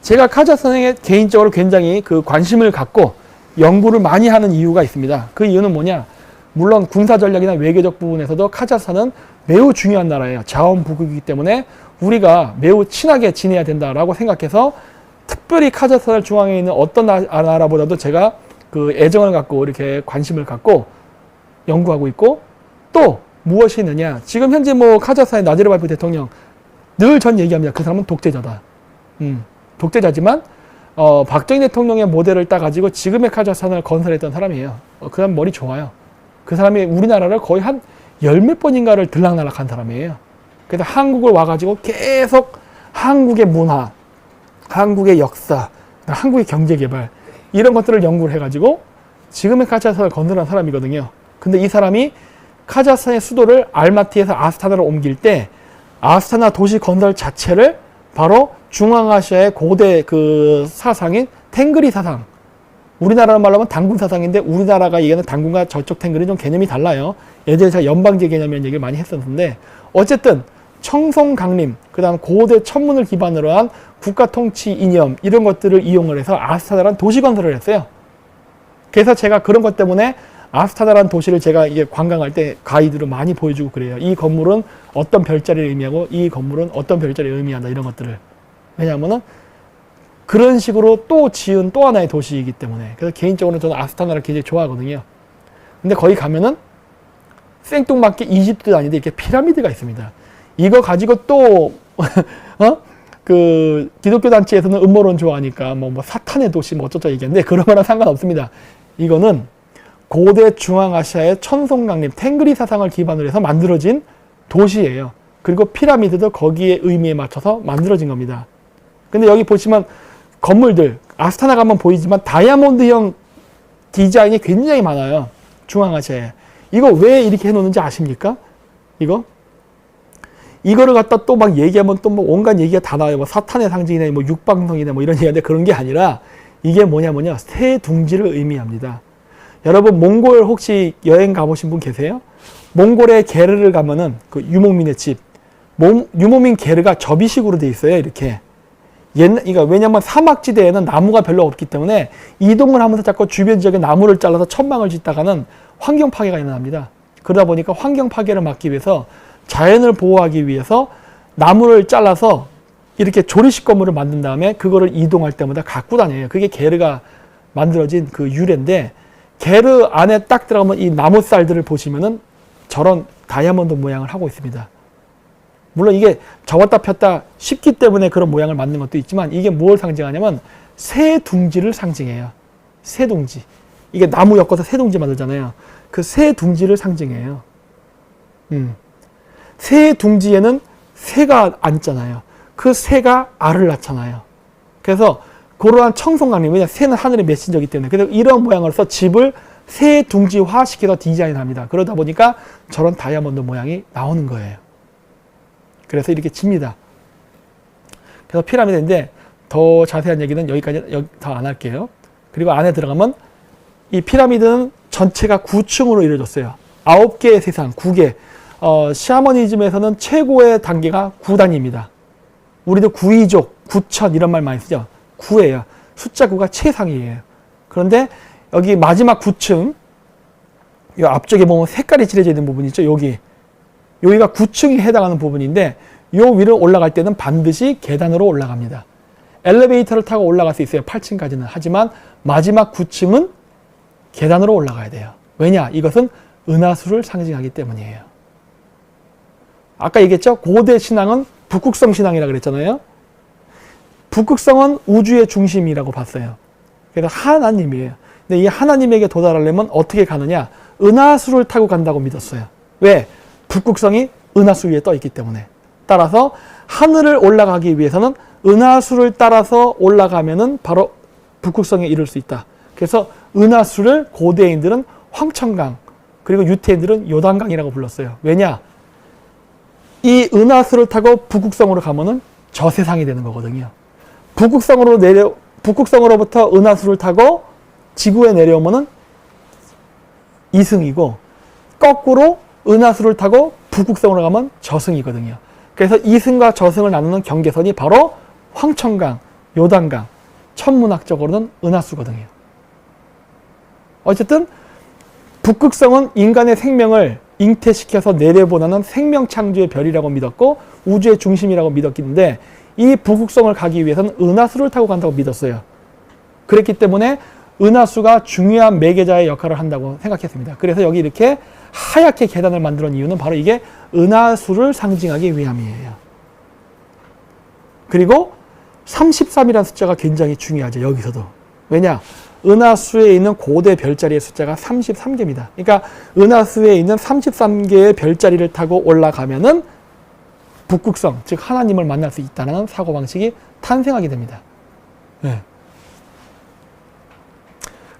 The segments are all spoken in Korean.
제가 카자흐스탄에 개인적으로 굉장히 관심을 갖고 연구를 많이 하는 이유가 있습니다. 그 이유는 뭐냐? 물론 군사전략이나 외교적 부분에서도 카자흐스탄은 매우 중요한 나라예요. 자원부국이기 때문에 우리가 매우 친하게 지내야 된다라고 생각해서 특별히 카자흐스탄 중앙에 있는 어떤 나라보다도 제가 애정을 갖고 이렇게 관심을 갖고 연구하고 있고, 또 무엇이 있느냐? 지금 현재 카자흐스탄의 나제르바예프 대통령 늘 전 얘기합니다. 그 사람은 독재자다. 독재자지만 박정희 대통령의 모델을 따가지고 지금의 카자흐스탄을 건설했던 사람이에요. 그 사람 머리 좋아요. 그 사람이 우리나라를 거의 한 열 몇 번인가를 들락날락한 사람이에요. 그래서 한국을 와가지고 계속 한국의 문화, 한국의 역사, 한국의 경제개발 이런 것들을 연구를 해가지고 지금의 카자흐스탄을 건설한 사람이거든요. 근데 이 사람이 카자흐스탄의 수도를 알마티에서 아스타나로 옮길 때 아스타나 도시 건설 자체를 바로 중앙아시아의 고대 사상인 탱그리 사상, 우리나라 말로 하면 당군 사상인데 우리나라가 얘기하는 당군과 저쪽 탱글이 좀 개념이 달라요. 예전에 제가 연방제 개념이라는 얘기를 많이 했었는데, 어쨌든 청송 강림, 그 다음 고대 천문을 기반으로 한 국가통치 이념 이런 것들을 이용을 해서 아스타나라는 도시 건설을 했어요. 그래서 제가 그런 것 때문에 아스타나라는 도시를 제가 이게 관광할 때 가이드로 많이 보여주고 그래요. 이 건물은 어떤 별자리를 의미하고 이 건물은 어떤 별자리를 의미한다, 이런 것들을. 왜냐하면은 그런 식으로 또 지은 또 하나의 도시이기 때문에. 그래서 개인적으로 저는 아스타나를 굉장히 좋아하거든요. 근데 거기 가면은 생뚱맞게 이집트도 아닌데 이렇게 피라미드가 있습니다. 이거 가지고 또 기독교 단체에서는 음모론 좋아하니까 뭐 사탄의 도시 어쩌자 얘기하는데 그런 거랑 상관없습니다. 이거는 고대 중앙아시아의 천송강림 탱그리 사상을 기반으로 해서 만들어진 도시예요. 그리고 피라미드도 거기에 의미에 맞춰서 만들어진 겁니다. 근데 여기 보시면 건물들, 아스타나 가면 보이지만 다이아몬드형 디자인이 굉장히 많아요. 중앙아시아에. 이거 왜 이렇게 해놓는지 아십니까? 이거를 갖다 또 막 얘기하면 또 온갖 얘기가 다 나와요. 사탄의 상징이나 육방성이나 이런 얘기인데 그런 게 아니라 이게 뭐냐 새 둥지를 의미합니다. 여러분 몽골 혹시 여행 가보신 분 계세요? 몽골의 게르를 가면은 유목민의 집, 유목민 게르가 접이식으로 돼 있어요. 이렇게. 그러니까 왜냐면 사막지대에는 나무가 별로 없기 때문에 이동을 하면서 자꾸 주변 지역에 나무를 잘라서 천막을 짓다가는 환경 파괴가 일어납니다. 그러다 보니까 환경 파괴를 막기 위해서 자연을 보호하기 위해서 나무를 잘라서 이렇게 조리식 건물을 만든 다음에 그거를 이동할 때마다 갖고 다녀요. 그게 게르가 만들어진 유래인데, 게르 안에 딱 들어가면 이 나무살들을 보시면은 저런 다이아몬드 모양을 하고 있습니다. 물론 이게 접었다 폈다 쉽기 때문에 그런 모양을 만든 것도 있지만, 이게 뭘 상징하냐면 새 둥지를 상징해요. 새 둥지. 이게 나무 엮어서 새 둥지 만들잖아요. 그 새 둥지를 상징해요. 새 둥지에는 새가 앉잖아요. 그 새가 알을 낳잖아요. 그래서 그러한 청송강림, 왜냐하면 새는 하늘의 메신저이기 때문에. 그래서 이런 모양으로서 집을 새 둥지화 시켜서 디자인합니다. 그러다 보니까 저런 다이아몬드 모양이 나오는 거예요. 그래서 이렇게 집니다. 그래서 피라미드인데 더 자세한 얘기는 여기까지 더 안 할게요. 그리고 안에 들어가면 이 피라미드는 전체가 9층으로 이루어졌어요. 9개의 세상, 9개. 샤머니즘에서는 최고의 단계가 9단입니다. 우리도 9이족, 9천 이런 말 많이 쓰죠. 9예요. 숫자 9가 최상이에요. 그런데 여기 마지막 9층, 이 앞쪽에 보면 색깔이 칠해져 있는 부분이 있죠. 여기가 9층에 해당하는 부분인데, 요 위로 올라갈 때는 반드시 계단으로 올라갑니다. 엘리베이터를 타고 올라갈 수 있어요. 8층까지는. 하지만 마지막 9층은 계단으로 올라가야 돼요. 왜냐? 이것은 은하수를 상징하기 때문이에요. 아까 얘기했죠? 고대 신앙은 북극성 신앙이라고 그랬잖아요. 북극성은 우주의 중심이라고 봤어요. 그래서 하나님이에요. 근데 이 하나님에게 도달하려면 어떻게 가느냐? 은하수를 타고 간다고 믿었어요. 왜? 북극성이 은하수 위에 떠 있기 때문에. 따라서 하늘을 올라가기 위해서는 은하수를 따라서 올라가면은 바로 북극성에 이를 수 있다. 그래서 은하수를 고대인들은 황천강, 그리고 유태인들은 요단강이라고 불렀어요. 왜냐? 이 은하수를 타고 북극성으로 가면은 저 세상이 되는 거거든요. 북극성으로부터 은하수를 타고 지구에 내려오면은 이승이고, 거꾸로 은하수를 타고 북극성으로 가면 저승이거든요. 그래서 이승과 저승을 나누는 경계선이 바로 황천강, 요단강, 천문학적으로는 은하수거든요. 어쨌든 북극성은 인간의 생명을 잉태시켜서 내려보내는 생명창조의 별이라고 믿었고 우주의 중심이라고 믿었는데 이 북극성을 가기 위해서는 은하수를 타고 간다고 믿었어요. 그랬기 때문에 은하수가 중요한 매개자의 역할을 한다고 생각했습니다. 그래서 여기 이렇게 하얗게 계단을 만들어 놓은 이유는 바로 이게 은하수를 상징하기 위함이에요. 그리고 33이라는 숫자가 굉장히 중요하죠. 여기서도. 왜냐? 은하수에 있는 고대 별자리의 숫자가 33개입니다. 그러니까 은하수에 있는 33개의 별자리를 타고 올라가면은 북극성, 즉 하나님을 만날 수 있다는 사고방식이 탄생하게 됩니다. 네.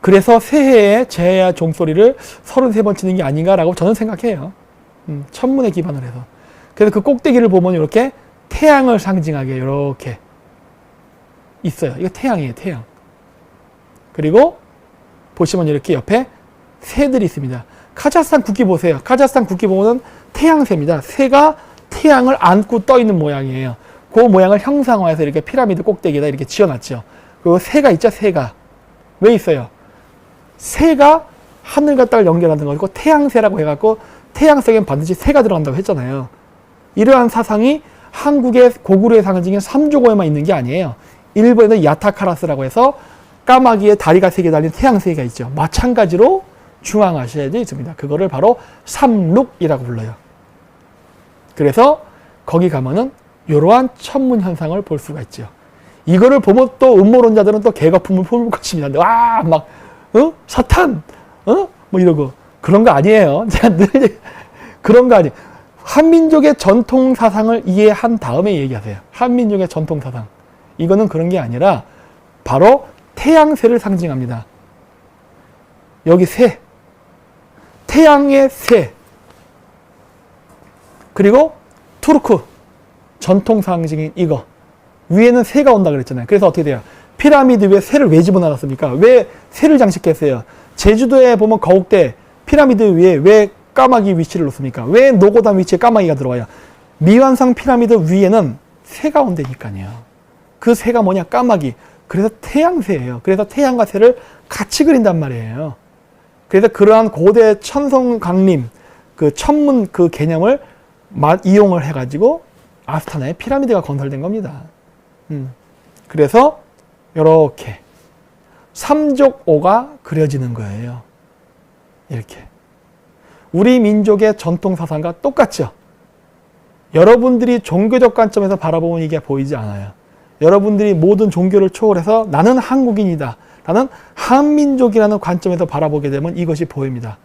그래서 새해에 제야 종소리를 33번 치는 게 아닌가라고 저는 생각해요. 천문에 기반을 해서. 그래서 그 꼭대기를 보면 이렇게 태양을 상징하게 이렇게 있어요. 이거 태양이에요, 태양. 그리고 보시면 이렇게 옆에 새들이 있습니다. 카자흐스탄 국기 보세요. 카자흐스탄 국기 보면 태양새입니다. 새가 태양을 안고 떠 있는 모양이에요. 그 모양을 형상화해서 이렇게 피라미드 꼭대기에다 이렇게 지어놨죠. 그리고 새가 있죠, 새가. 왜 있어요? 새가 하늘과 땅을 연결하는 거고 태양새라고 해갖고 태양색엔 반드시 새가 들어간다고 했잖아요. 이러한 사상이 한국의 고구려의 상징인 삼조고에만 있는 게 아니에요. 일본에는 야타카라스라고 해서 까마귀에 다리가 3개 달린 태양새가 있죠. 마찬가지로 중앙아시아에도 있습니다. 그거를 바로 삼룩이라고 불러요. 그래서 거기 가면은 이러한 천문 현상을 볼 수가 있죠. 이거를 보면 또 음모론자들은 또 개거품을 품을 것입니다. 와, 막 사탄, 뭐 이러고 그런 거 아니에요. 제가 늘 그런 거 아니에요. 한민족의 전통 사상을 이해한 다음에 얘기하세요. 한민족의 전통 사상. 이거는 그런 게 아니라 바로 태양새를 상징합니다. 여기 새, 태양의 새, 그리고 투르크 전통 상징인 이거 위에는 새가 온다 그랬잖아요. 그래서 어떻게 돼요? 피라미드 위에 새를 왜 집어넣었습니까? 왜 새를 장식했어요? 제주도에 보면 거국대 피라미드 위에 왜 까마귀 위치를 놓습니까? 왜 노고단 위치에 까마귀가 들어와요? 미완성 피라미드 위에는 새가 온다니까요. 그 새가 뭐냐? 까마귀. 그래서 태양새예요. 그래서 태양과 새를 같이 그린단 말이에요. 그래서 그러한 고대 천성 강림, 그 천문 그 개념을 이용을 해가지고 아스타나의 피라미드가 건설된 겁니다. 그래서 이렇게 삼족오가 그려지는 거예요. 이렇게. 우리 민족의 전통 사상과 똑같죠? 여러분들이 종교적 관점에서 바라보면 이게 보이지 않아요. 여러분들이 모든 종교를 초월해서 나는 한국인이다. 나는 한민족이라는 관점에서 바라보게 되면 이것이 보입니다.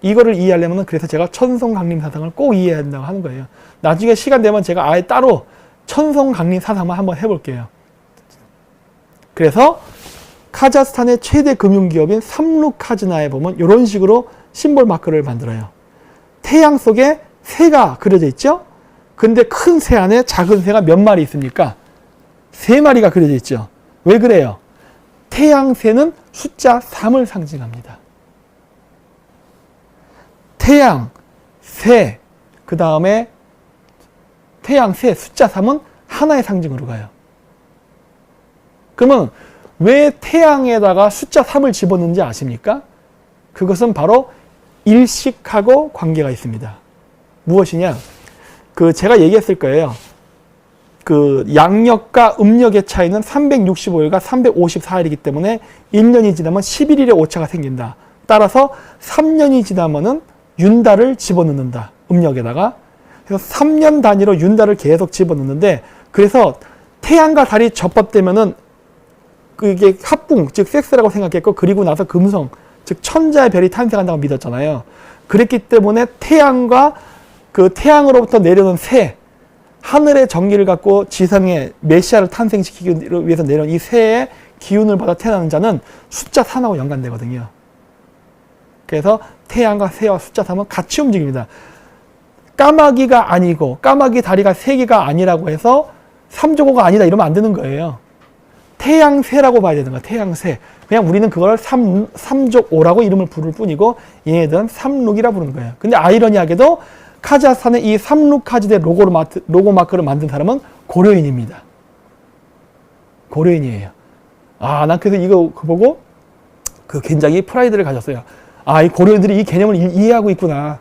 이거를 이해하려면 그래서 제가 천성강림 사상을 꼭 이해해야 된다고 하는 거예요. 나중에 시간 되면 제가 아예 따로 천성강림 사상만 한번 해볼게요. 그래서 카자흐스탄의 최대 금융기업인 삼룩카즈나에 보면 이런 식으로 심볼 마크를 만들어요. 태양 속에 새가 그려져 있죠? 근데 큰 새 안에 작은 새가 몇 마리 있습니까? 3마리가 그려져 있죠. 왜 그래요? 태양새는 숫자 3을 상징합니다. 태양, 새, 그 다음에 태양, 새, 숫자 3은 하나의 상징으로 가요. 그러면 왜 태양에다가 숫자 3을 집어넣는지 아십니까? 그것은 바로 일식하고 관계가 있습니다. 무엇이냐? 제가 얘기했을 거예요. 양력과 음력의 차이는 365일과 354일이기 때문에 1년이 지나면 11일의 오차가 생긴다. 따라서 3년이 지나면은 윤달을 집어넣는다. 음력에다가. 그래서 3년 단위로 윤달을 계속 집어넣는데, 그래서 태양과 달이 접합되면은 그게 합궁, 즉 섹스라고 생각했고, 그리고 나서 금성, 즉 천자의 별이 탄생한다고 믿었잖아요. 그랬기 때문에 태양과 그 태양으로부터 내려오는 새, 하늘의 전기를 갖고 지상에 메시아를 탄생시키기 위해서 내려온 이 새의 기운을 받아 태어나는 자는 숫자 3하고 연관되거든요. 그래서 태양과 새와 숫자 3은 같이 움직입니다. 까마귀가 아니고 까마귀 다리가 3개가 아니라고 해서 삼조고가 아니다 이러면 안 되는 거예요. 태양새라고 봐야 되는 거야. 태양새. 그냥 우리는 그걸 삼족오라고 이름을 부를 뿐이고 얘네들은 삼룩이라 부르는 거예요. 근데 아이러니하게도 카자흐스탄의 이 삼루카지대 로고 마크를 만든 사람은 고려인입니다. 고려인이에요. 아, 난 그래서 이거 보고 굉장히 프라이드를 가졌어요. 아, 이 고려인들이 이 개념을 이해하고 있구나.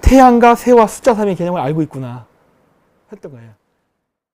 태양과 새와 숫자 3의 개념을 알고 있구나. 했던 거예요.